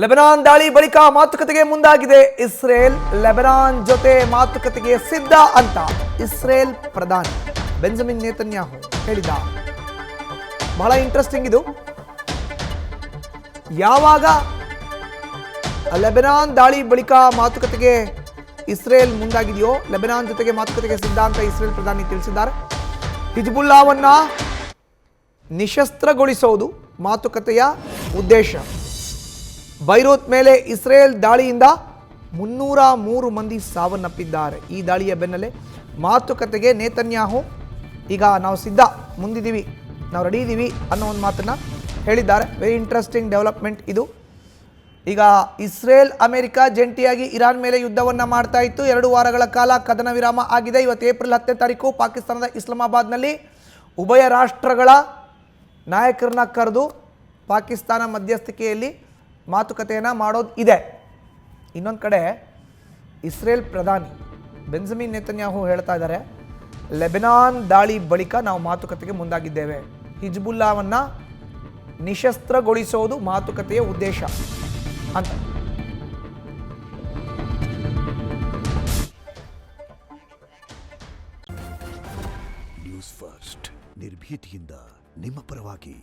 Lebanon ದಾಳಿ ಬಳಿಕ ಮಾತುಕತೆಗೆ ಮುಂದಾಗಿದೆ ಇಸ್ರೇಲ್. ಲೆಬನಾನ್ ಜೊತೆ ಮಾತುಕತೆಗೆ ಸಿದ್ಧ ಅಂತ ಇಸ್ರೇಲ್ ಪ್ರಧಾನಿ ಬೆಂಜಮಿನ್ ನೇತನ್ಯಾಹು ಹೇಳಿದ. ಬಹಳ ಇಂಟ್ರೆಸ್ಟಿಂಗ್ ಇದು. ಯಾವಾಗ ಲೆಬನಾನ್ ದಾಳಿ ಬಳಿಕ ಮಾತುಕತೆಗೆ ಇಸ್ರೇಲ್ ಮುಂದಾಗಿದೆಯೋ, ಲೆಬನಾನ್ ಜೊತೆಗೆ ಮಾತುಕತೆಗೆ ಸಿದ್ಧ ಅಂತ ಇಸ್ರೇಲ್ ಪ್ರಧಾನಿ ತಿಳಿಸಿದ್ದಾರೆ. ಹಿಜ್ಬುಲ್ಲಾವನ್ನ ನಿಶಸ್ತ್ರಗೊಳಿಸೋದು ಮಾತುಕತೆಯ ಉದ್ದೇಶ. ಬೈರೂತ್ ಮೇಲೆ ಇಸ್ರೇಲ್ ದಾಳಿಯಿಂದ 303 ಮಂದಿ ಸಾವನ್ನಪ್ಪಿದ್ದಾರೆ. ಈ ದಾಳಿಯ ಬೆನ್ನಲ್ಲೇ ಮಾತುಕತೆಗೆ ನೇತನ್ಯಾಹು ಈಗ ನಾವು ಸಿದ್ಧ, ಮುಂದಿದ್ದೀವಿ, ನಾವು ರೆಡಿ ಇದ್ದೀವಿ ಅನ್ನೋ ಒಂದು ಮಾತನ್ನು ಹೇಳಿದ್ದಾರೆ. ವೆರಿ ಇಂಟ್ರೆಸ್ಟಿಂಗ್ ಡೆವಲಪ್ಮೆಂಟ್ ಇದು. ಈಗ ಇಸ್ರೇಲ್ ಅಮೆರಿಕ ಜಂಟಿಯಾಗಿ ಇರಾನ್ ಮೇಲೆ ಯುದ್ಧವನ್ನು ಮಾಡ್ತಾ ಇತ್ತು. 2 ವಾರಗಳ ಕಾಲ ಕದನ ವಿರಾಮ ಆಗಿದೆ. ಇವತ್ತು ಏಪ್ರಿಲ್ 10ನೇ ತಾರೀಕು ಪಾಕಿಸ್ತಾನದ ಇಸ್ಲಾಮಾಬಾದ್ನಲ್ಲಿ ಉಭಯ ರಾಷ್ಟ್ರಗಳ ನಾಯಕರನ್ನ ಕರೆದು ಪಾಕಿಸ್ತಾನ ಮಧ್ಯಸ್ಥಿಕೆಯಲ್ಲಿ ಮಾತುಕತೆಯನ್ನು ಮಾಡೋದು ಇದೆ. ಇನ್ನೊಂದು ಕಡೆ ಇಸ್ರೇಲ್ ಪ್ರಧಾನಿ ಬೆಂಜಮಿನ್ ನೇತನ್ಯಾಹು ಹೇಳ್ತಾ ಇದ್ದಾರೆ, ಲೆಬನಾನ್ ದಾಳಿ ಬಳಿಕ ನಾವು ಮಾತುಕತೆಗೆ ಮುಂದಾಗಿದ್ದೇವೆ. ಹಿಜ್ಬುಲ್ಲಾವನ್ನು ನಿಶಸ್ತ್ರಗೊಳಿಸೋದು ಮಾತುಕತೆಯ ಉದ್ದೇಶ ಅಂತ. ನ್ಯೂಸ್ ಫಸ್ಟ್ ನಿರ್ಭೀತಿಯಿಂದ ನಿಮ್ಮ ಪರವಾಗಿ.